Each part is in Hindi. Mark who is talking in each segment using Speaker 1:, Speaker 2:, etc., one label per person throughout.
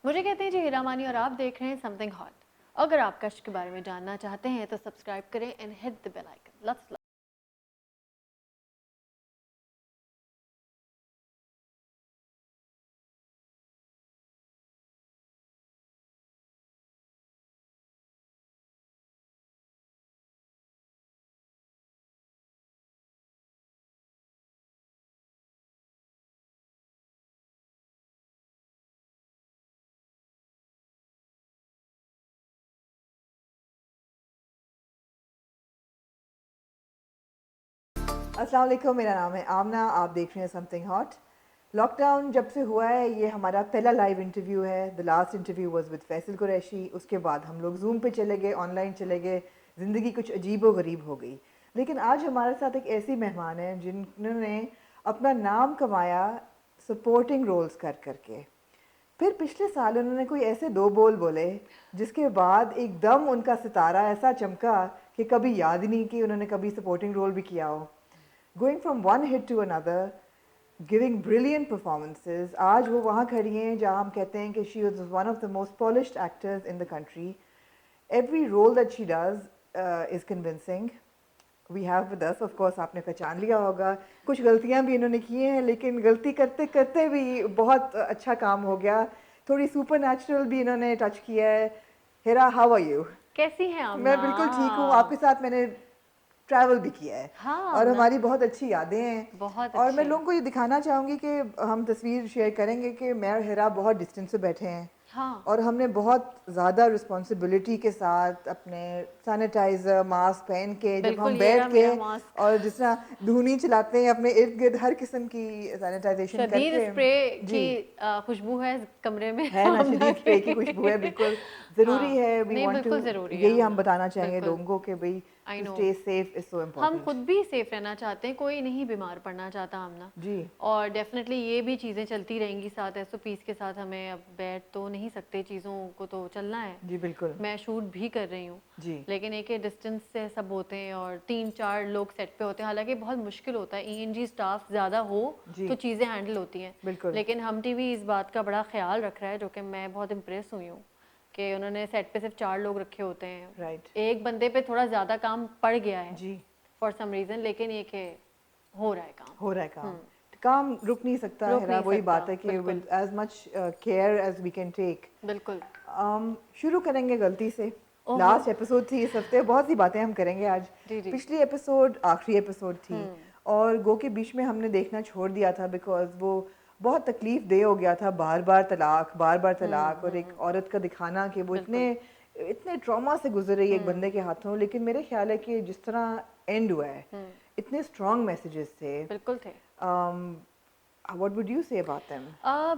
Speaker 1: मुझे कहते हैं जी हीरा मानी और आप देख रहे हैं समथिंग हॉट। अगर आप कश के बारे में जानना चाहते हैं तो सब्सक्राइब करें and hit the bell icon. Let's
Speaker 2: अस्सलाम वालेकुम, मेरा नाम है आमना। आप देख रहे हैं समथिंग हॉट। लॉकडाउन जब से हुआ है ये हमारा पहला लाइव इंटरव्यू है। The last interview was with Faisal Qureshi. उसके बाद हम लोग जूम पे चले गए, ऑनलाइन चले गए। ज़िंदगी कुछ अजीब व गरीब हो गई। लेकिन आज हमारे साथ एक ऐसी मेहमान है जिन्होंने अपना नाम कमाया सपोर्टिंग रोल्स कर करके। फिर पिछले साल उन्होंने कोई ऐसे दो बोल बोले जिसके बाद एकदम उनका सितारा ऐसा चमका कि कभी याद ही नहीं कि उन्होंने कभी सपोर्टिंग रोल भी किया हो। Going from one hit to another, giving brilliant performances. आज वो वहाँ खड़ी हैं जहाँ हम कहते हैं कि she was one of the most polished actors in the country. Every role that she does is convincing. We have with us, of course, आपने पहचान लिया होगा। कुछ गलतियाँ भी इन्होंने की हैं, लेकिन गलती करते करते भी बहुत अच्छा काम हो गया। थोड़ी सुपर नेचुरल भी इन्होंने टच किया है। हिरा, हाउ आर यू?
Speaker 1: कैसी हैं आमना?
Speaker 2: मैं बिल्कुल ठीक हूँ। आपके साथ मैंने ट्रैवल भी किया है
Speaker 1: हाँ
Speaker 2: और
Speaker 1: आमना,
Speaker 2: हमारी बहुत अच्छी यादें हैं।
Speaker 1: बहुत
Speaker 2: और मैं
Speaker 1: अच्छी।
Speaker 2: लोगों को ये दिखाना चाहूँगी कि हम तस्वीर शेयर करेंगे कि मैं और हिरा बहुत डिस्टेंस से बैठे हैं
Speaker 1: हाँ
Speaker 2: और हमने बहुत ज़्यादा रिस्पॉन्सिबिलिटी के साथ अपने सैनिटाइज़र मास्क पहन के जब
Speaker 1: बिल्कुल,
Speaker 2: हम
Speaker 1: ये
Speaker 2: बैठ
Speaker 1: रहा
Speaker 2: के
Speaker 1: मेरा मास्क।
Speaker 2: और जिस तरह धूनी चलाते हैं अपने इर्द गिर्द हर किस्म की सैनिटाइजेशन
Speaker 1: शदीद
Speaker 2: करके।
Speaker 1: स्प्रे
Speaker 2: जी,
Speaker 1: की खुशबू है कमरे में
Speaker 2: है ना,
Speaker 1: आमना
Speaker 2: शदीद
Speaker 1: के।
Speaker 2: स्प्रे की खुशबू है। बिल्कुल ज़रूरी
Speaker 1: हाँ,
Speaker 2: है। वी
Speaker 1: नहीं
Speaker 2: वांट टू,
Speaker 1: बिल्कुल ज़रूरी है
Speaker 2: यही हम
Speaker 1: आमना,
Speaker 2: बताना चाहेंगे
Speaker 1: बिल्कुल।
Speaker 2: लोगों को कि भाई
Speaker 1: I
Speaker 2: too
Speaker 1: know,
Speaker 2: stay safe is so
Speaker 1: hmm
Speaker 2: important.
Speaker 1: खुद भी सेफ रहना चाहते हैं, कोई नहीं बीमार पड़ना चाहता आमना।
Speaker 2: जी
Speaker 1: और डेफिनेटली ये भी चीज़ें चलती रहेंगी साथ, एसओपीज़ के साथ। हमें अब बैठ तो नहीं सकते, चीज़ों को तो चलना है।
Speaker 2: जी बिल्कुल।
Speaker 1: मैं शूट भी कर रही हूँ,
Speaker 2: जी
Speaker 1: लेकिन एक डिस्टेंस से सब होते हैं और 3-4 लोग सेट पे होते हैं। हालांकि बहुत मुश्किल होता है, ईएनजी स्टाफ ज़्यादा हो
Speaker 2: जी
Speaker 1: तो चीज़ें हैंडल होती हैं।
Speaker 2: बिल्कुल।
Speaker 1: लेकिन हम टीवी इस बात का बड़ा ख्याल रख रहा है, जो कि मैं बहुत इम्प्रेस हुई हूँ कि उन्होंने सेट पे सिर्फ 4 लोग रखे होते हैं।
Speaker 2: राइट।
Speaker 1: एक बंदे पे थोड़ा ज़्यादा काम पड़ गया है
Speaker 2: जी
Speaker 1: फॉर सम रीज़न, लेकिन ये कि हो रहा है काम।
Speaker 2: हो रहा है काम। काम रुक नहीं सकता
Speaker 1: रुक
Speaker 2: है।
Speaker 1: नहीं
Speaker 2: वही
Speaker 1: सकता,
Speaker 2: बात है कि
Speaker 1: बिल्कुल
Speaker 2: with as much care as we can take.
Speaker 1: बिल्कुल।
Speaker 2: शुरू करेंगे गलती से।
Speaker 1: ओहो।
Speaker 2: लास्ट एपिसोड थी इस हफ्ते, बहुत सी बातें हम करेंगे आज।
Speaker 1: जी जी।
Speaker 2: पिछली एपिसोड आखिरी एपिसोड थी और गो के बीच में हमने देखना छोड़ दिया था बिकॉज वो बहुत तकलीफ दे हो गया था। बार बार तलाक और एक औरत का दिखाना कि वो इतने
Speaker 1: बिल्कुल।
Speaker 2: इतने ट्रॉमा से गुजर रही है एक बंदे के हाथों। लेकिन मेरे ख्याल है कि जिस तरह एंड हुआ है, इतने स्ट्रॉन्ग मैसेजेस थे।
Speaker 1: बिल्कुल थे।
Speaker 2: What would you say about them?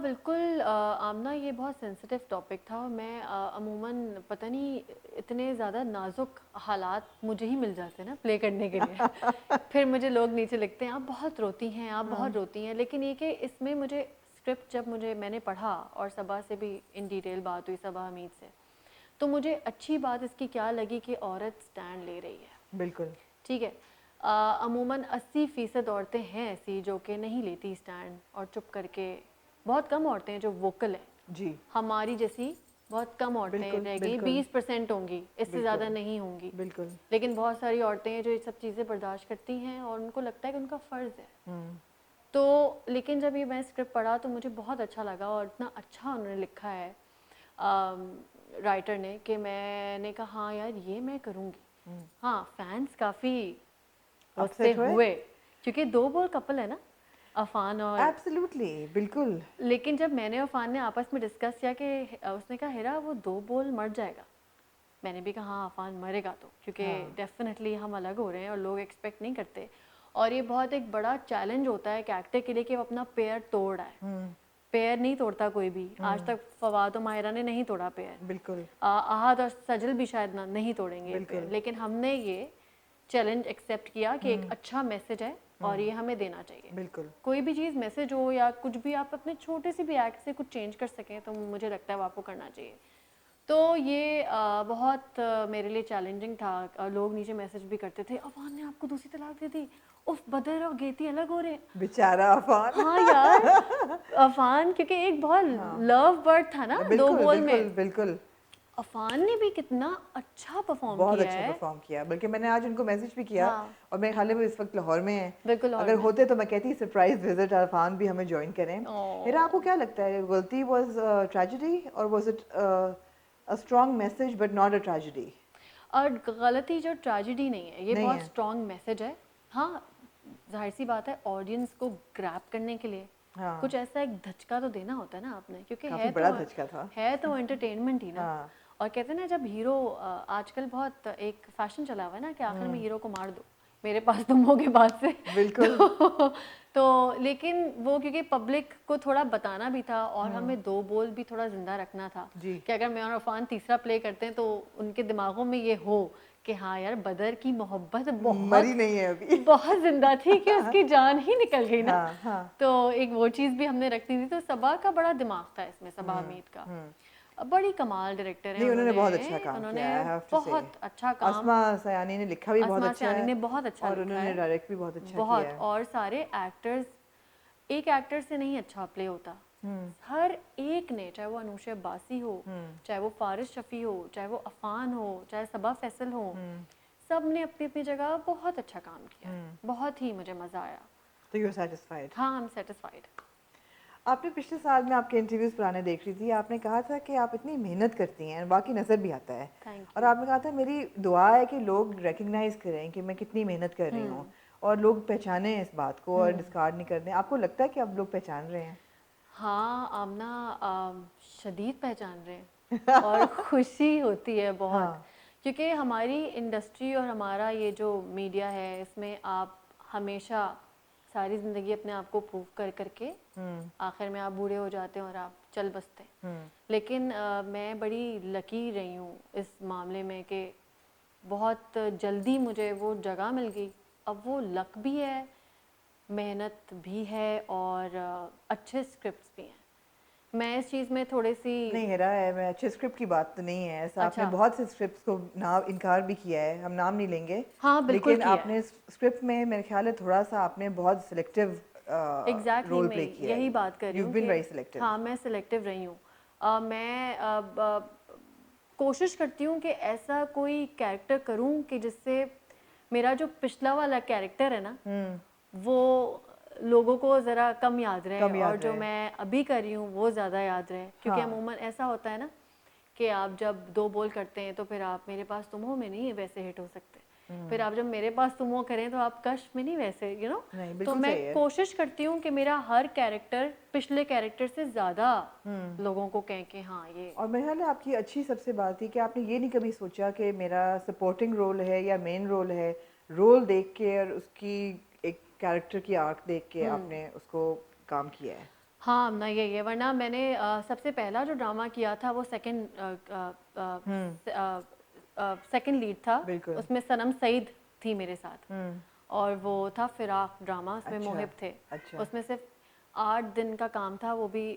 Speaker 1: बिल्कुल आमना, ये बहुत सेंसिटिव टॉपिक था और मैं अमूमन पता नहीं इतने ज़्यादा नाजुक हालात मुझे ही मिल जाते हैं ना प्ले करने के लिए। फिर मुझे लोग नीचे लिखते हैं आप बहुत रोती हैं, आप बहुत रोती हैं। लेकिन ये कि इसमें मुझे स्क्रिप्ट जब मैंने पढ़ा और सबा से भी इन डिटेल बात हुई, सबा हमीद से, तो मुझे अच्छी बात इसकी क्या लगी कि औरत स्टैंड ले रही है।
Speaker 2: बिल्कुल।
Speaker 1: ठीक है। अमूमन 80% औरतें हैं ऐसी जो कि नहीं लेती स्टैंड और चुप करके, बहुत कम औरतें हैं जो वोकल है।
Speaker 2: जी
Speaker 1: हमारी जैसी बहुत कम औरतें
Speaker 2: बिल्कुल
Speaker 1: रह गई,
Speaker 2: बिल्कुल
Speaker 1: 20% होंगी, इससे
Speaker 2: बिल्कुल
Speaker 1: ज़्यादा नहीं होंगी।
Speaker 2: बिल्कुल।
Speaker 1: लेकिन बहुत सारी औरतें हैं जो ये सब चीज़ें बर्दाश्त करती हैं और उनको लगता है कि उनका फ़र्ज़ है। तो लेकिन जब ये मैं स्क्रिप्ट पढ़ा तो मुझे बहुत अच्छा लगा और इतना अच्छा उन्होंने लिखा है राइटर ने कि मैंने कहा हाँ यार ये मैं करूँगी। हाँ, फैंस काफ़ी उससे
Speaker 2: अपसेट हुए।
Speaker 1: हुए क्योंकि 2 बोल कपल है ना, अफान और।
Speaker 2: एब्सोल्युटली बिल्कुल।
Speaker 1: लेकिन जब मैंने और अफान ने आपस में डिस्कस किया कि उसने कहा हिरा वो 2 बोल मर जाएगा, मैंने भी कहा हाँ अफान मरेगा तो, क्योंकि
Speaker 2: हाँ
Speaker 1: डेफिनेटली हम अलग हो रहे हैं और लोग एक्सपेक्ट नहीं करते। और ये बहुत एक बड़ा चैलेंज होता है एक एक्टर के लिए कि वो अपना पेयर तोड़ रहा है। पेयर नहीं तोड़ता कोई भी, आज तक फवाद और माहिरा ने नहीं तोड़ा पेयर,
Speaker 2: बिल्कुल
Speaker 1: आहद और सजल भी शायद ना नहीं तोड़ेंगे ये पेयर।
Speaker 2: बिल्कुल
Speaker 1: लेकिन हमने ये चैलेंज एक्सेप्ट किया कि एक अच्छा मैसेज है और ये हमें देना चाहिए।
Speaker 2: बिल्कुल।
Speaker 1: कोई भी चीज़ मैसेज हो या कुछ भी, आप अपने छोटे से भी एक्ट से कुछ चेंज कर सकें तो मुझे लगता है वो आपको करना चाहिए। तो ये बहुत मेरे लिए चैलेंजिंग था। लोग नीचे मैसेज भी करते थे, अफान ने आपको दूसरी तलाक दे दी, उफ बदर और गेती अलग हो रहे हैं।
Speaker 2: बेचारा अफान।
Speaker 1: हाँ यार, अफान क्योंकि एक बहुत
Speaker 2: हाँ
Speaker 1: लव बर्ड था ना दो
Speaker 2: बिल्कुल
Speaker 1: बोल
Speaker 2: बिल्कुल
Speaker 1: में।
Speaker 2: बिल्कुल,
Speaker 1: अफान ने भी कितना अच्छा परफॉर्म
Speaker 2: बहुत
Speaker 1: किया
Speaker 2: अच्छा
Speaker 1: है।
Speaker 2: परफॉर्म किया, बल्कि मैंने आज उनको मैसेज भी किया।
Speaker 1: हाँ
Speaker 2: और मेरे ख्याल में वो इस वक्त लाहौर में है।
Speaker 1: बिल्कुल, और
Speaker 2: अगर
Speaker 1: मैं
Speaker 2: होते तो मैं कहती सरप्राइज विजिट अरफान भी हमें ज्वाइन करें। मेरा आपको
Speaker 1: ओ
Speaker 2: क्या लगता है, गलती वाज ट्रेजेडी और was it a strong message but not a tragedy?
Speaker 1: और गलती जो ट्रेजेडी नहीं है, ये
Speaker 2: नहीं
Speaker 1: बहुत
Speaker 2: है।
Speaker 1: स्ट्रॉन्ग मैसेज है। हाँ, जाहिर सी बात है ऑडियंस को ग्रैब करने के लिए कुछ
Speaker 2: हाँ
Speaker 1: ऐसा एक धचका तो देना होता है ना आपने, क्योंकि
Speaker 2: काफी बड़ा धचका था।
Speaker 1: है तो एंटरटेनमेंट ही ना।
Speaker 2: हाँ
Speaker 1: और कहते हैं ना जब हीरो, आजकल बहुत एक फैशन चला हुआ है ना कि आखिर में हीरो को मार दो, मेरे पास तुम हो के बाद से।
Speaker 2: बिल्कुल।
Speaker 1: तो लेकिन वो क्योंकि पब्लिक को थोड़ा बताना भी था और हमें दो बोल भी थोड़ा जिंदा रखना था
Speaker 2: जी
Speaker 1: कि अगर मैं और अफान तीसरा प्ले करते हैं तो उनके दिमागों में ये हो कि हाँ यार बदर की मोहब्बत बहुत
Speaker 2: मरी नहीं है अभी।
Speaker 1: बहुत जिंदा थी कि उसकी जान ही निकल गई ना।
Speaker 2: हाँ हाँ।
Speaker 1: तो एक वो चीज़ भी हमने रखनी थी। तो सबा का बड़ा दिमाग था इसमें, सबा हमीद का।
Speaker 2: हम्म।
Speaker 1: बड़ी कमाल डायरेक्टर है।
Speaker 2: नहीं उन्होंने बहुत अच्छा
Speaker 1: उन्होंने
Speaker 2: काम
Speaker 1: उन्होंने
Speaker 2: किया, आई हैव टू से।
Speaker 1: बहुत अच्छा काम।
Speaker 2: अस्मा सयानी ने लिखा भी बहुत
Speaker 1: अस्मा
Speaker 2: अच्छा
Speaker 1: सियानी
Speaker 2: है
Speaker 1: ने बहुत अच्छा
Speaker 2: और
Speaker 1: लिखा
Speaker 2: उन्होंने
Speaker 1: है,
Speaker 2: डायरेक्ट भी बहुत अच्छा किया
Speaker 1: बहुत।
Speaker 2: है।
Speaker 1: और सारे एक्टर्स, एक एक्टर से नहीं अच्छा प्ले होता,
Speaker 2: हम्म
Speaker 1: हर एक ने, चाहे वो अनुषा अब्बासी हो,
Speaker 2: हम्म
Speaker 1: चाहे वो फारिस शफी हो, चाहे वो अफान हो, चाहे सबा फैसल हो,
Speaker 2: हम्म
Speaker 1: सब ने अपनी अपनी जगह बहुत अच्छा काम किया है।
Speaker 2: हम्म।
Speaker 1: बहुत ही मुझे मज़ा आया।
Speaker 2: तो यू आर सेटिस्फाइड?
Speaker 1: हाँ, आई एम सेटिस्फाइड।
Speaker 2: आपने पिछले साल में आपके इंटरव्यूज पुराने देख रही थी, आपने कहा था कि आप इतनी मेहनत करती हैं, बाकी नज़र भी आता है।
Speaker 1: थैंक
Speaker 2: और
Speaker 1: यू।
Speaker 2: आपने कहा था मेरी दुआ है कि लोग रिकग्नाइज करें कि मैं कितनी मेहनत कर रही हूँ और लोग पहचाने इस बात को और डिस्कार्ड नहीं कर दें। आपको लगता है कि अब लोग पहचान रहे हैं?
Speaker 1: हाँ, आमना शदीद पहचान रहे हैं और खुशी होती है बहुत,
Speaker 2: हाँ
Speaker 1: क्योंकि हमारी इंडस्ट्री और हमारा ये जो मीडिया है इसमें आप हमेशा सारी ज़िंदगी अपने आप को प्रूव कर करके
Speaker 2: हम्म
Speaker 1: आखिर में आप बूढ़े हो जाते हैं और आप चल बसते हैं।
Speaker 2: हम्म
Speaker 1: लेकिन मैं बड़ी लकी रही हूँ इस मामले में कि बहुत जल्दी मुझे वो जगह मिल गई। अब वो लक भी है, मेहनत भी है और अच्छे स्क्रिप्ट्स भी हैं। मैं इस चीज़ में थोड़ी सी
Speaker 2: नहीं हेरा है, मैं अच्छे स्क्रिप्ट की बात तो नहीं है ऐसा, आपने
Speaker 1: अच्छा,
Speaker 2: बहुत से स्क्रिप्ट्स को ना इनकार भी किया है, हम नाम नहीं लेंगे।
Speaker 1: हाँ बिल्कुल
Speaker 2: लेकिन
Speaker 1: किया है।
Speaker 2: आपने स्क्रिप्ट में मेरे ख्याल है थोड़ा सा आपने बहुत सिलेक्टिव
Speaker 1: एग्जैक्टली
Speaker 2: रोल
Speaker 1: मैं
Speaker 2: प्ले किया
Speaker 1: यही
Speaker 2: है।
Speaker 1: बात कर रही
Speaker 2: यू
Speaker 1: हूँ
Speaker 2: बीन
Speaker 1: कि
Speaker 2: वेरी सिलेक्टिव।
Speaker 1: हाँ मैं सिलेक्टिव रही हूँ। मैं कोशिश करती हूँ कि ऐसा कोई कैरेक्टर करूँ कि जिससे मेरा जो पिछला वाला कैरेक्टर है ना वो लोगों को ज़रा कम याद रहे
Speaker 2: कम
Speaker 1: और
Speaker 2: याद
Speaker 1: जो
Speaker 2: रहे।
Speaker 1: मैं अभी कर रही हूँ वो ज़्यादा याद रहे। क्योंकि
Speaker 2: हाँ
Speaker 1: अमूमन ऐसा होता है ना कि आप जब दो बोल करते हैं तो फिर आप मेरे पास तुम हो में नहीं वैसे हिट हो सकते, फिर आप जब मेरे पास तुम हो करें तो आप कश में नहीं वैसे
Speaker 2: नहीं
Speaker 1: तो
Speaker 2: बिल्कुल
Speaker 1: मैं
Speaker 2: सही है।
Speaker 1: कोशिश करती हूँ कि मेरा हर कैरेक्टर पिछले कैरेक्टर से ज़्यादा लोगों को कहें कि हाँ ये।
Speaker 2: और मेरे ख्याल है आपकी अच्छी सबसे बात थी कि आपने ये नहीं कभी सोचा कि मेरा सपोर्टिंग रोल है या मेन रोल है, रोल देख के और उसकी एक कैरेक्टर की आर्क देख के आपने उसको काम किया है।
Speaker 1: हाँ ना ये वरना मैंने सबसे पहला जो ड्रामा किया था वो सेकंड लीड था।
Speaker 2: बिल्कुल।
Speaker 1: उसमें सनम सईद थी मेरे साथ
Speaker 2: हम्म।
Speaker 1: और वो था फिराक ड्रामा, उसमें
Speaker 2: अच्छा
Speaker 1: मोहिब थे।
Speaker 2: अच्छा।
Speaker 1: उसमें सिर्फ 8 दिन का काम था, वो भी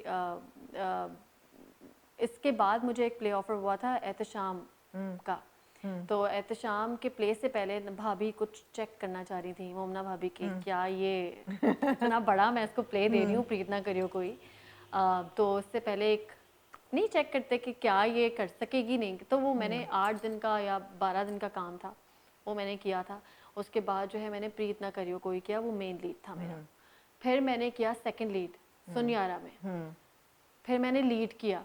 Speaker 1: इसके बाद मुझे एक प्ले ऑफर हुआ था एहतशाम का। तो एहतशाम के प्ले से पहले भाभी कुछ चेक करना चाह रही थी, मोमना भाभी की क्या ये इतना बड़ा मैं इसको प्ले दे रही हूँ, प्रीत ना करियो कोई। तो उससे पहले एक नहीं चेक करते कि क्या ये कर सकेगी नहीं, तो वो मैंने 8 दिन का या 12 दिन का काम था वो मैंने किया था। उसके बाद जो है मैंने प्रीत ना करियो कोई किया, वो मेन लीड था मेरा। फिर मैंने किया सेकंड लीड सुनियारा में, फिर मैंने लीड किया,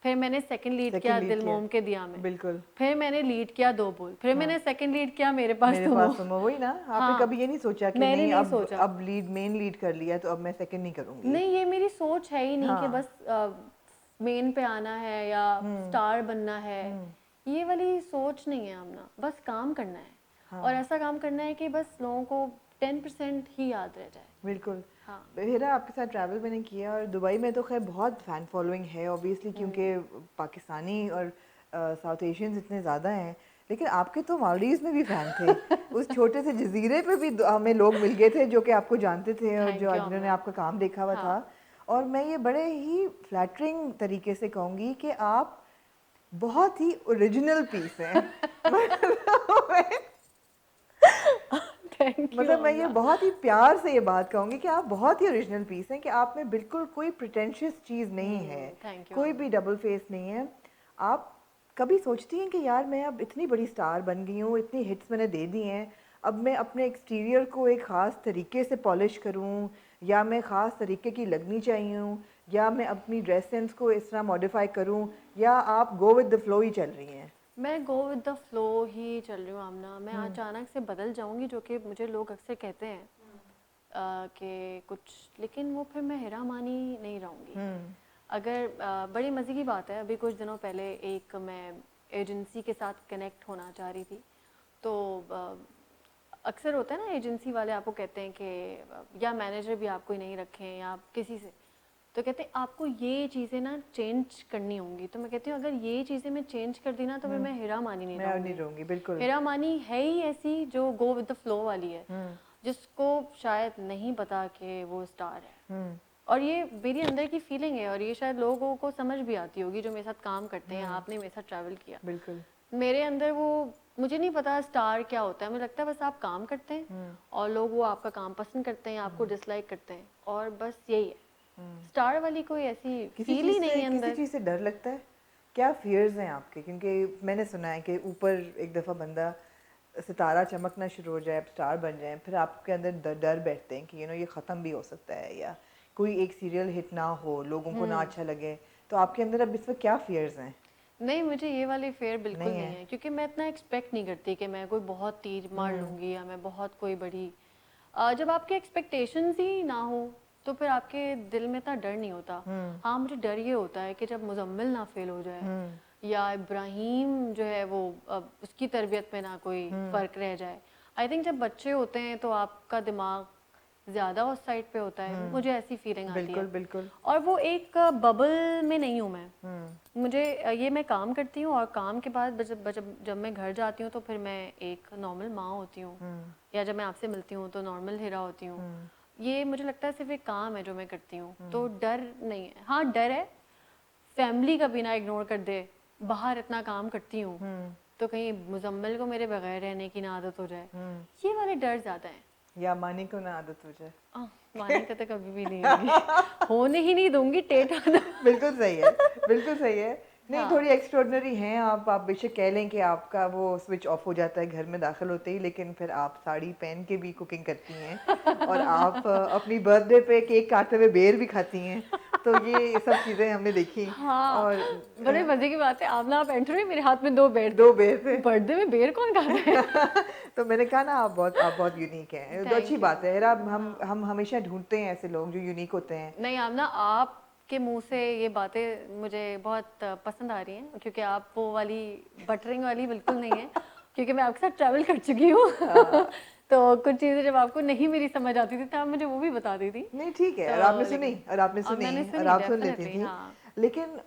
Speaker 1: फिर मैंने सेकंड लीड किया
Speaker 2: सेकंड लीड
Speaker 1: दिल
Speaker 2: किया।
Speaker 1: मोम के दिया में,
Speaker 2: बिल्कुल।
Speaker 1: फिर मैंने लीड किया दो बोल, फिर
Speaker 2: हाँ
Speaker 1: मैंने सेकंड लीड किया मेरे पास
Speaker 2: मेरे
Speaker 1: तुम
Speaker 2: पास
Speaker 1: हो।
Speaker 2: तुम हो, वही ना। आपने
Speaker 1: हाँ
Speaker 2: कभी ये नहीं सोचा कि
Speaker 1: मैंने
Speaker 2: नहीं
Speaker 1: नहीं
Speaker 2: अब
Speaker 1: सोचा,
Speaker 2: लीड मेन लीड कर लिया तो अब मैं सेकंड नहीं करूंगी?
Speaker 1: नहीं ये मेरी सोच है ही नहीं कि
Speaker 2: हाँ।
Speaker 1: बस मेन पे आना है या स्टार बनना है, ये वाली सोच नहीं है आमना। बस काम करना है और
Speaker 2: हाँ
Speaker 1: ऐसा काम करना है कि बस लोगों को 10% ही याद रह जाए।
Speaker 2: बिल्कुल।
Speaker 1: हाँ
Speaker 2: हेरा आपके साथ ट्रैवल मैंने किया और दुबई में तो खैर बहुत फ़ैन फॉलोइंग है ऑब्वियसली, क्योंकि पाकिस्तानी और साउथ एशियंस इतने ज़्यादा हैं। लेकिन आपके तो मालदीव्स में भी फ़ैन थे, उस छोटे से जजीरे पे भी हमें लोग मिल गए थे जो कि आपको जानते थे और
Speaker 1: थैंक यू
Speaker 2: जिन्होंने
Speaker 1: आमना।
Speaker 2: आपका काम देखा हुआ
Speaker 1: हाँ
Speaker 2: था। और मैं ये बड़े ही फ्लैटरिंग तरीके से कहूँगी कि आप बहुत ही ओरिजिनल पीस है।
Speaker 1: थैंक यू
Speaker 2: मतलब मैं ये
Speaker 1: आमना।
Speaker 2: बहुत ही प्यार से ये बात कहूँगी कि आप बहुत ही ओरिजिनल पीस हैं, कि आप में बिल्कुल कोई प्रिटेंशियस चीज़ नहीं है,
Speaker 1: थैंक यू
Speaker 2: कोई भी
Speaker 1: आमना।
Speaker 2: डबल फेस नहीं है। आप कभी सोचती हैं कि यार मैं अब इतनी बड़ी स्टार बन गई हूँ, इतनी हिट्स मैंने दे दी हैं, अब मैं अपने एक्सटीरियर को एक ख़ास तरीके से पॉलिश करूँ, या मैं ख़ास तरीके की लगनी चाहिए हूँ, या मैं अपनी ड्रेस सेंस को इस तरह मॉडिफाई करूँ, या आप गो विद द फ्लो ही चल रही हैं?
Speaker 1: मैं गो विद द फ्लो ही चल रही हूँ आमना। मैं अचानक से बदल जाऊंगी, जो कि मुझे लोग अक्सर कहते हैं कि कुछ, लेकिन वो फिर मैं हेरा मानी नहीं रहूँगी। अगर बड़ी मज़े की बात है, अभी कुछ दिनों पहले एक मैं एजेंसी के साथ कनेक्ट होना चाह रही थी, तो अक्सर होता है ना, एजेंसी वाले आपको कहते हैं कि या मैनेजर भी आपको ही नहीं रखें या आप किसी से, तो कहते हैं आपको ये चीज़ें ना चेंज करनी होंगी। तो मैं कहती हूँ अगर ये चीज़ें मैं चेंज कर दी ना, तो फिर मैं हेरा मानी नहीं
Speaker 2: मैं अब नहीं
Speaker 1: रहूँगी।
Speaker 2: रहूँगी, बिल्कुल।
Speaker 1: हेरा मानी है ही ऐसी जो गो विद द फ्लो वाली है, जिसको शायद नहीं पता कि वो स्टार है। और ये मेरी अंदर की फीलिंग है, और ये शायद लोगों को समझ भी आती होगी जो मेरे साथ काम करते हैं। आपने मेरे साथ ट्रैवल किया,
Speaker 2: बिल्कुल।
Speaker 1: मेरे अंदर वो, मुझे नहीं पता स्टार क्या होता है। मुझे लगता है बस आप काम करते हैं और लोग वो आपका काम पसंद करते हैं, आपको डिसलाइक करते हैं, और बस यही है। स्टार वाली कोई ऐसी फील ही नहीं है
Speaker 2: किसी
Speaker 1: अंदर।
Speaker 2: चीज़ से डर लगता है? क्या फियर्स हैं आपके? क्योंकि मैंने सुना है कि ऊपर एक दफ़ा बंदा सितारा चमकना शुरू हो जाए, आप स्टार बन जाएं, फिर आपके अंदर डर बैठते हैं कि ये ख़त्म भी हो सकता है, या कोई एक सीरियल हिट ना हो, लोगों को ना अच्छा लगे। तो आपके अंदर अब इस वक्त क्या फियर्स हैं?
Speaker 1: नहीं, मुझे ये वाली फेयर बिल्कुल
Speaker 2: नहीं
Speaker 1: नहीं
Speaker 2: है।
Speaker 1: है, क्योंकि मैं इतना एक्सपेक्ट नहीं करती कि मैं कोई बहुत तीर मार लूँगी या मैं बहुत कोई बड़ी। जब आपके एक्सपेक्टेशंस ही ना हो, तो फिर आपके दिल में इतना डर नहीं होता। हाँ, मुझे डर ये होता है कि जब मुज़म्मिल ना फेल हो जाए, या इब्राहीम जो है वो उसकी तरबियत में ना कोई फ़र्क रह जाए। आई थिंक जब बच्चे होते हैं तो आपका दिमाग ज़्यादा उस साइड पे होता है, मुझे ऐसी फीलिंग आती
Speaker 2: बिल्कुल,
Speaker 1: है।
Speaker 2: बिल्कुल।
Speaker 1: और वो एक बबल में नहीं हूँ मैं। मुझे ये मैं काम करती हूँ, और काम के बाद जब मैं घर जाती हूँ तो फिर मैं एक नॉर्मल माँ होती हूँ, या जब मैं आपसे मिलती हूँ तो नॉर्मल हीरा होती हूँ। ये मुझे लगता है सिर्फ एक काम है जो मैं करती हूँ, तो डर नहीं है। हाँ, डर है फैमिली का बिना इग्नोर कर दे, बाहर इतना काम करती हूँ, तो कहीं मुजम्मिल को मेरे बगैर रहने की ना आदत हो जाए, ये वाले डर ज़्यादा हैं।
Speaker 2: या मानी को ना आदत हो जाए।
Speaker 1: मानी का तो कभी भी नहीं होगी। होने ही नहीं दूंगी, टेट होना।
Speaker 2: बिल्कुल सही है, बिल्कुल सही है। नहीं,
Speaker 1: हाँ।
Speaker 2: थोड़ी एक्स्ट्रॉर्डनरी हैं आप बेशक कह लें कि आपका वो स्विच ऑफ हो जाता है घर में दाखिल होते ही, लेकिन फिर आप साड़ी पहन के भी कुकिंग करती हैं, और आप अपनी बर्थडे पे केक काटते हुए बेर भी खाती हैं। तो ये सब चीज़ें हमने देखी।
Speaker 1: हाँ,
Speaker 2: और
Speaker 1: बड़े मजे की बात है, आमना आप एंटर हुई, मेरे हाथ में 2 बेर थे।
Speaker 2: 2 बेर थे।
Speaker 1: बर्थडे में बेर कौन खाता है?
Speaker 2: तो मैंने कहा ना, आप बहुत यूनिक हैं, तो अच्छी
Speaker 1: थैंक यू
Speaker 2: बात है।
Speaker 1: आमना।
Speaker 2: हेरा,
Speaker 1: हाँ।
Speaker 2: हम हमेशा ढूंढते हैं ऐसे लोग जो यूनिक होते हैं।
Speaker 1: नहीं आमना, आपके मुंह से ये बातें मुझे बहुत पसंद आ रही हैं, क्योंकि आप वो वाली बटरिंग वाली बिल्कुल नहीं है, क्योंकि मैं आपके साथ ट्रैवल कर चुकी हूँ।
Speaker 2: हाँ।
Speaker 1: तो कुछ चीज़ें जब आपको नहीं मेरी समझ आती थी, तो आप मुझे वो भी बता दी थी।
Speaker 2: नहीं, ठीक है,
Speaker 1: तो
Speaker 2: और आपने सुनी,
Speaker 1: लेकिन
Speaker 2: और आपने
Speaker 1: अब
Speaker 2: सुनी,
Speaker 1: मैंने
Speaker 2: और
Speaker 1: सुनी,
Speaker 2: आप सुन लेती
Speaker 1: डेफिनेटली।
Speaker 2: थी।
Speaker 1: हाँ।
Speaker 2: लेकिन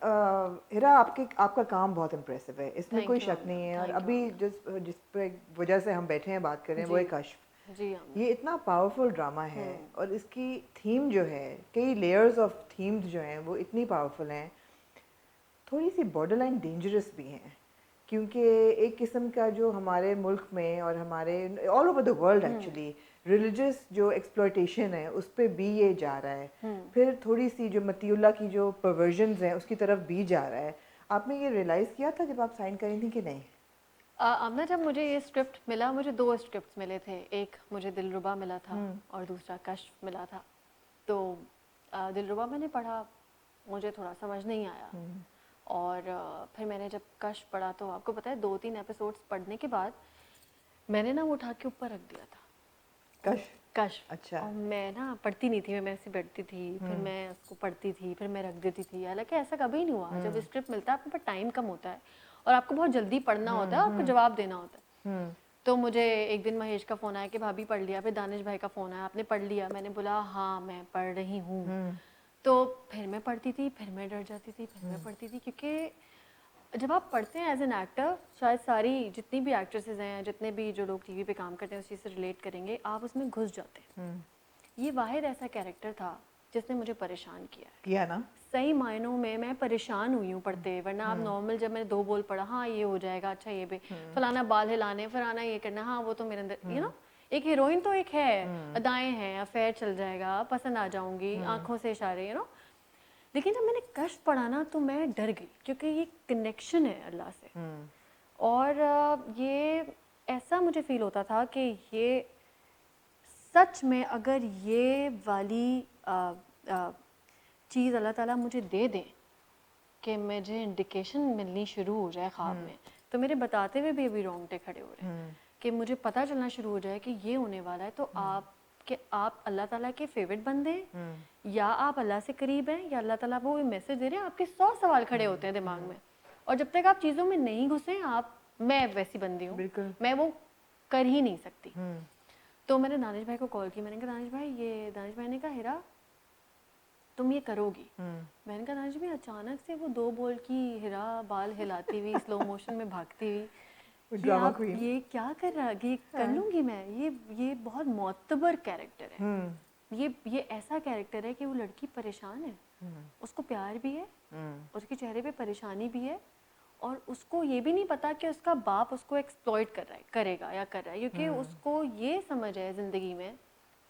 Speaker 2: हिरा, आपका काम बहुत इम्प्रेसिव है, इसमें कोई
Speaker 1: थैंक यू
Speaker 2: शक
Speaker 1: आमना।
Speaker 2: नहीं है। और
Speaker 1: थैंक यू
Speaker 2: अभी
Speaker 1: आमना।
Speaker 2: जिस पे वजह से हम बैठे हैं बात कर रहे हैं, वो
Speaker 1: जी।
Speaker 2: है कश्फ।
Speaker 1: जी आमना।
Speaker 2: ये इतना पावरफुल ड्रामा है, और इसकी थीम जो है, कई लेयर्स ऑफ थीम्स जो हैं वो इतनी पावरफुल हैं, थोड़ी सी बॉर्डरलाइन डेंजरस भी हैं, क्योंकि एक किस्म का जो हमारे मुल्क में और हमारे all over the world actually religious जो एक्सप्लॉयटेशन है, उस पर भी ये जा रहा है। फिर थोड़ी सी जो मतीउल्लाह की जो परवर्जन्स हैं उसकी तरफ भी जा रहा है। आपने ये रियलाइज़ किया था जब आप साइन करी थी कि नहीं?
Speaker 1: आमना, जब मुझे ये स्क्रिप्ट मिला, मुझे 2 स्क्रिप्ट्स मिले थे। एक मुझे दिलरुबा मिला था, और दूसरा कश्फ मिला था। तो दिलरुबा मैंने पढ़ा, मुझे थोड़ा समझ नहीं आया, और फिर मैंने जब कश्फ पढ़ा, तो आपको पता है 2-3 एपिसोड्स पढ़ने के बाद मैंने ना वो उठा के ऊपर रख दिया था,
Speaker 2: कश।
Speaker 1: कश्फ।
Speaker 2: अच्छा।
Speaker 1: और मैं ना पढ़ती नहीं थी, मैं ऐसे बैठती थी, फिर मैं उसको पढ़ती थी, फिर मैं रख देती थी। हालांकि ऐसा कभी नहीं हुआ। जब स्क्रिप्ट मिलता है, आपके पास टाइम कम होता है और आपको बहुत जल्दी पढ़ना होता है, आपको जवाब देना होता है। तो मुझे एक दिन महेश का फ़ोन आया कि भाभी पढ़ लिया, फिर दानिश भाई का फ़ोन आया, आपने पढ़ लिया? मैंने बोला हाँ मैं पढ़ रही हूँ। तो फिर मैं पढ़ती थी, फिर मैं डर जाती थी, फिर मैं पढ़ती थी, क्योंकि जब आप पढ़ते हैं एज एन एक्टर, शायद सारी जितनी भी एक्ट्रेसेस हैं, जितने भी जो लोग टीवी पे काम करते हैं, उस चीज़ से रिलेट करेंगे, आप उसमें घुस जाते हैं। ये वाहिद ऐसा कैरेक्टर था जिसने मुझे परेशान किया है।
Speaker 2: किया ना?
Speaker 1: सही मायनों में मैं परेशान हुई हूँ पढ़ते, वरना आप नॉर्मल जब मैंने 2 बोल पढ़ा, हाँ ये हो जाएगा, अच्छा ये भी फलाना बाल हिलाने, फलाना ये करना, हाँ वो तो मेरे अंदर एक हीरोइन तो एक है, अदाएं हैं, अफेयर चल जाएगा, पसंद आ जाऊंगी, आंखों से इशारे लेकिन जब मैंने कश्फ पढ़ा ना तो मैं डर गई, क्योंकि ये कनेक्शन है अल्लाह से। और ये ऐसा मुझे फील होता था कि ये सच में अगर ये वाली चीज़ अल्लाह ताला मुझे दे दें कि मुझे इंडिकेशन मिलनी शुरू हो जाए ख्वाब में, तो मेरे बताते हुए भी अभी रोंगटे खड़े हो रहे हैं कि मुझे पता चलना शुरू हो जाए कि ये होने वाला है, तो आप अल्लाह ताला के फेवरेट बंदे हैं, या आप अल्लाह से करीब हैं, या अल्लाह ताला वो मैसेज दे रहे हैं, आपके 100 सवाल खड़े होते हैं दिमाग में, और जब तक आप चीज़ों में नहीं घुसे मैं वैसी बंदी हूँ, मैं वो कर ही नहीं सकती। तो मैंने दानिश भाई को कॉल की, मैंने कहा दानिश भाई ने कहा हिरा तुम ये करोगी। मैंने कहा दानिश भाई अचानक से वो 2 बोल की हिरा बाल हिलाती हुई स्लो मोशन में भागती हुई, ये क्या कर रहा है, ये कर लूंगी मैं, ये बहुत मोतबर कैरेक्टर है। ये ऐसा कैरेक्टर है कि वो लड़की परेशान है, उसको प्यार भी है, उसके चेहरे पे परेशानी भी है, और उसको ये भी नहीं पता कि उसका बाप उसको एक्सप्लॉइट करेगा या कर रहा है, क्योंकि उसको ये समझ है ज़िंदगी में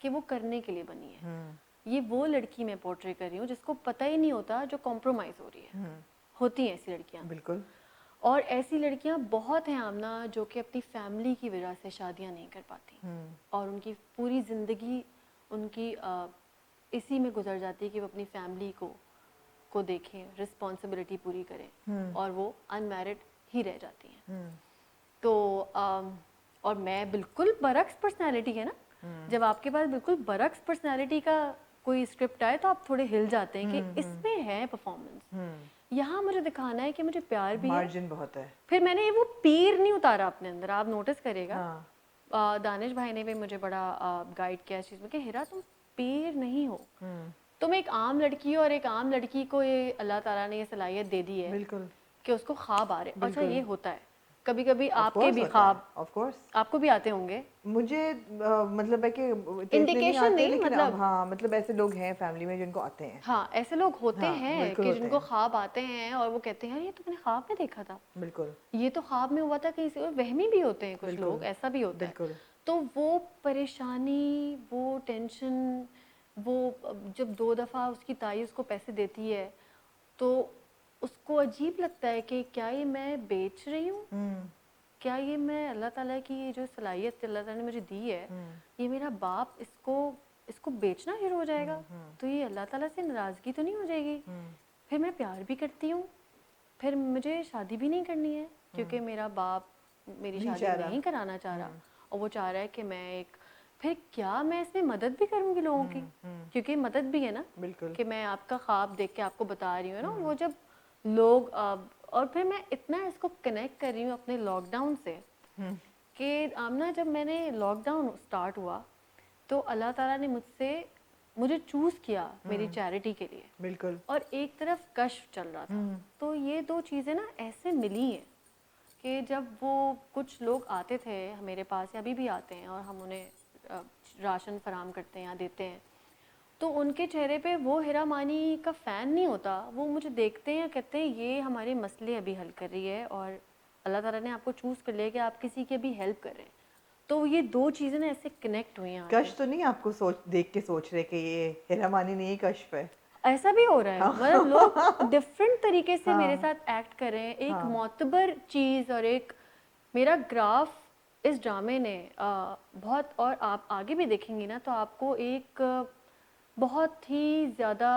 Speaker 1: कि वो करने के लिए बनी है। ये वो लड़की मैं पोर्ट्रे कर रही हूँ जिसको पता ही नहीं होता, जो कॉम्प्रोमाइज़ हो रही है। होती हैं ऐसी लड़कियाँ,
Speaker 2: बिल्कुल।
Speaker 1: और ऐसी लड़कियाँ बहुत हैं आमना, जो कि अपनी फैमिली की वजह से शादियाँ नहीं कर पाती, और उनकी पूरी ज़िंदगी उनकी इसी में गुजर जाती है कि वो अपनी फैमिली को देखें, रिस्पॉन्सिबिलिटी पूरी करें, और वो अनमैरिड ही रह जाती हैं। तो और मैं बिल्कुल बरक्स पर्सनैलिटी है ना, जब आपके पास बिल्कुल बरक्स पर्सनैलिटी का कोई स्क्रिप्ट आए तो आप थोड़े हिल जाते हैं कि इसमें है परफॉर्मेंस, यहाँ मुझे दिखाना है कि मुझे प्यार भी
Speaker 2: मार्जिन बहुत है।
Speaker 1: फिर मैंने वो पीर नहीं उतारा अपने अंदर, आप नोटिस करेगा। दानिश भाई ने भी मुझे बड़ा गाइड किया इस चीज़ में कि हिरा तुम पीर नहीं हो, तुम एक आम लड़की हो, और एक आम लड़की को ये अल्लाह ताला ने ये सलाहियत दे दी है कि उसको ख्वाब आ रहे। अच्छा ये होता है कभी कभी आपके भी ख्वाब,
Speaker 2: ऑफ कोर्स
Speaker 1: आपको भी आते होंगे।
Speaker 2: मुझे मतलब है कि
Speaker 1: इंडिकेशन नहीं,
Speaker 2: लेकिन
Speaker 1: मतलब
Speaker 2: हाँ, मतलब ऐसे लोग हैं फैमिली में जिनको आते हैं।
Speaker 1: हाँ ऐसे लोग होते
Speaker 2: हाँ,
Speaker 1: हैं
Speaker 2: बिल्कुल
Speaker 1: कि
Speaker 2: होते
Speaker 1: जिनको
Speaker 2: हैं।
Speaker 1: ख्वाब आते हैं और वो कहते हैं यार ये तो मैंने ख्वाब में देखा था,
Speaker 2: बिल्कुल
Speaker 1: ये तो ख्वाब में हुआ था कहीं से। और वहमी भी होते हैं कुछ
Speaker 2: बिल्कुल
Speaker 1: लोग, ऐसा भी होता है।
Speaker 2: बिल्कुल
Speaker 1: तो वो परेशानी, वो टेंशन, वो जब 2 दफ़ा उसकी ताई उसको पैसे देती है तो उसको अजीब लगता है कि क्या ये मैं बेच रही हूँ, क्या ये मैं अल्लाह ताला की ये जो सलाहियत अल्लाह ताला ने मुझे दी है, ये मेरा बाप इसको बेचना शुरू हो जाएगा, तो ये अल्लाह ताला से नाराज़गी तो नहीं हो जाएगी। फिर मैं प्यार भी करती हूँ, फिर मुझे शादी भी नहीं करनी है क्योंकि मेरा बाप मेरी शादी नहीं कराना चाह रहा, और वो चाह रहा है कि मैं एक, फिर क्या मैं इसमें मदद भी करूँगी लोगों की, क्योंकि मदद भी है ना, कि मैं आपका ख्वाब देख के आपको बता रही हूँ ना। वो जब लोग और फिर मैं इतना इसको कनेक्ट कर रही हूँ अपने लॉकडाउन से कि आमना जब मैंने लॉकडाउन स्टार्ट हुआ तो अल्लाह ताला ने मुझे चूज़ किया मेरी चैरिटी के लिए,
Speaker 2: बिल्कुल,
Speaker 1: और एक तरफ कश्फ चल रहा था। तो ये 2 चीज़ें ना ऐसे मिली हैं कि जब वो कुछ लोग आते थे मेरे पास, या अभी भी आते हैं, और हम उन्हें राशन फराहम करते हैं या देते हैं, तो उनके चेहरे पे वो हिरा मानी का फ़ैन नहीं होता, वो मुझे देखते हैं, कहते हैं ये हमारे मसले अभी हल कर रही है, और अल्लाह ताला ने आपको चूज़ कर लिया कि आप किसी की अभी हेल्प कर रहे हैं। तो ये 2 चीज़ें ना ऐसे कनेक्ट हुई हैं।
Speaker 2: कश तो नहीं आपको देख के सोच रहे कि ये हेरा मानी नहीं कश्फ है?
Speaker 1: ऐसा भी हो रहा है, मतलब लोग डिफरेंट तरीके से मेरे
Speaker 2: हाँ,
Speaker 1: साथ एक्ट कर रहे हैं। एक
Speaker 2: हाँ,
Speaker 1: मोतबर चीज़, और एक मेरा ग्राफ इस ड्रामे ने बहुत, और आप आगे भी देखेंगी ना तो आपको एक बहुत ही ज़्यादा